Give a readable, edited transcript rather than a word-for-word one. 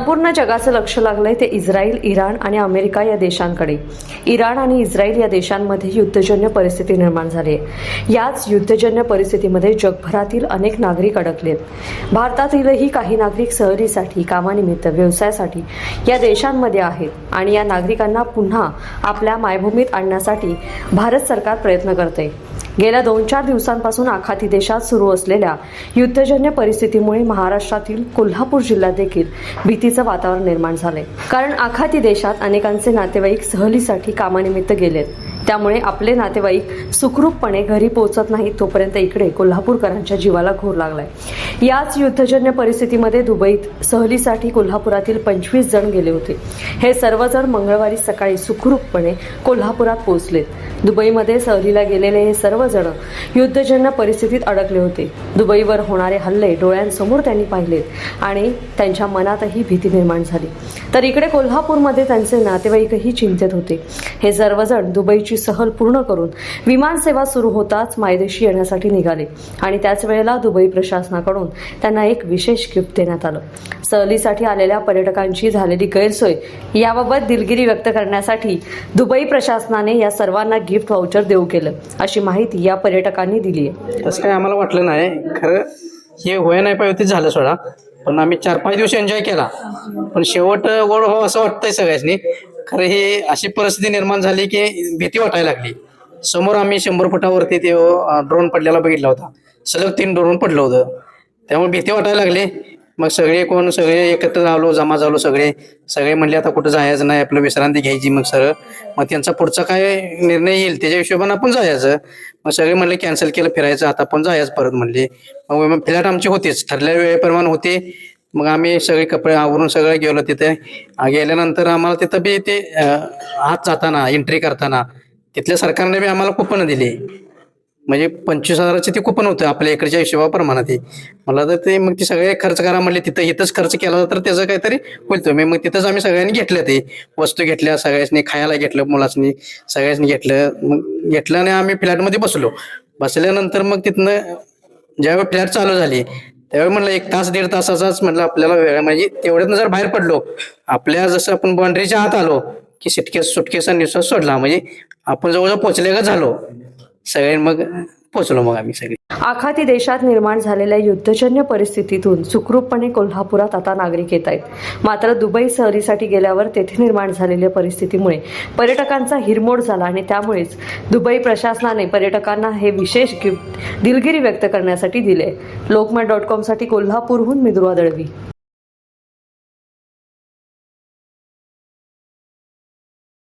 संपूर्ण जगाचं लक्ष लागलंय ते इस्रायल, इराण आणि अमेरिका या देशांकडे। इराण आणि इस्रायल या देशांमध्ये युद्धजन्य परिस्थिती निर्माण झाली आहे। याच युद्धजन्य परिस्थितीमध्ये जगभरातील अनेक नागरिक अडकलेत। भारतातीलही काही नागरिक सहलीसाठी, कामानिमित्त, व्यवसायासाठी या देशांमध्ये आहेत आणि या नागरिकांना पुन्हा आपल्या मायभूमीत आणण्यासाठी भारत सरकार प्रयत्न करते। गेल्या 2-4 दिवसांपासून आखाती देशात सुरू असलेल्या युद्धजन्य परिस्थितीमुळे महाराष्ट्रातील कोल्हापूर जिल्ह्यात देखील भीतीचं वातावरण निर्माण झालंय। कारण आखाती देशात अनेकांचे नातेवाईक सहलीसाठी, कामानिमित्त गेलेत। त्यामुळे आपले नातेवाईक सुखरूपपणे घरी पोहोचत नाहीत तोपर्यंत इकडे कोल्हापूरकरांच्या जीवाला घोर लागलाय। याच युद्धजन्य परिस्थितीमध्ये दुबईत सहलीसाठी कोल्हापुरातील 25 जण गेले होते। हे सर्वजण मंगळवारी सकाळी सुखरूपपणे कोल्हापुरात पोहोचलेत। दुबईमध्ये सहलीला गेलेले हे सर्वजण युद्धजन्य परिस्थितीत अडकले होते। दुबईवर होणारे हल्ले डोळ्यांसमोर त्यांनी पाहिलेत आणि त्यांच्या मनातही भीती निर्माण झाली। तर इकडे कोल्हापूरमध्ये त्यांचे नातेवाईकही चिंतेत होते। हे सर्वजण दुबईची सहल पूर्ण करून विमानसेवा सुरू होताच मायदेशी येण्यासाठी निघाले आणि त्याच वेळेला दुबई प्रशासनाकडून त्यांना एक विशेष गिफ्ट देण्यात आलं। सहलीसाठी आलेल्या पर्यटकांची झालेली गैरसोय याबाबत दिलगिरी व्यक्त करण्यासाठी दुबई प्रशासनाने या सर्वांना गिफ्ट व्हाउचर देऊ केलं, अशी माहिती या पर्यटकांनी दिली आहे। तसं काही आम्हाला वाटलं नाही, खरं हे होय नाही पाहिजे ते झालं सोडा, पण आम्ही 4-5 दिवस एन्जॉय केला, पण शेवट गोड व्हावं असं वाटतंय सगळ्यांनी। खरं हे अशी परिस्थिती निर्माण झाली की भीती वाटायला लागली। समोर आम्ही 100 फुटावरती ते ड्रोन पडलेला बघितला होता, सलग 3 ड्रोन पडलं होतं, त्यामुळे भीती वाटायला लागली। मग सगळे एकत्र आलो, जमा झालो, सगळे म्हणले आता कुठं जायचं नाही, आपलं विश्रांती घ्यायची। मग त्यांचा पुढचा काय निर्णय येईल त्याच्या हिशोबाने आपण जायचं। मग सगळे म्हणले कॅन्सल केलं फिरायचं, आता आपण जायचं परत म्हणले। मग फ्लॅट आमचे होतेच, ठरलेल्या वेळेप्रमाणे होते। मग आम्ही सगळे कपडे आवरून सगळं गेलो तिथे। गेल्यानंतर आम्हाला तिथं बी ते आत जाताना, एंट्री करताना तिथल्या सरकारने बी आम्हाला कुपन दिली, म्हणजे 25,000चे ते कुपन होतं आपल्या इकडच्या हिशोबाप्रमाणे। ते मला तर ते मग ते सगळे खर्च करा म्हणले, इथंच खर्च केला तर त्याचं काहीतरी होईल तुम्ही। मग तिथंच आम्ही सगळ्यांनी घेतल्या, ते वस्तू घेतल्या, सगळ्यांनी खायला घेतलं, मुलांनी सगळ्यांनी घेतलं। मग घेतलं आणि आम्ही फ्लॅटमध्ये बसल्यानंतर मग तिथनं ज्यावेळी फ्लॅट चालू झाली त्यावेळी म्हणलं 1 तास 1.5 तासाचाच म्हटलं आपल्याला वेळ, म्हणजे तेवढ्यातनं जर बाहेर पडलो, आपल्या जसं आपण बाउंड्रीच्या आत आलो की सुटकेसा निश्वास सोडला, म्हणजे आपण जवळजवळ पोहोचले का झालो सगळे। मग पोहोचलो मग आम्ही सगळे। आखाती देशात निर्माण झालेल्या युद्धजन्य परिस्थितीतून सुखरूपपणे कोल्हापुरात आता नागरिक येत आहेत। मात्र दुबई सहलीसाठी गेल्यावर तेथे निर्माण झालेल्या परिस्थितीमुळे पर्यटकांचा हिरमोड झाला आणि त्यामुळेच दुबई प्रशासनाने पर्यटकांना हे विशेष गिफ्ट दिलगिरी व्यक्त करण्यासाठी दिले। लोकमत.com साठी कोल्हापूरहून मी दुर्वा दळवी।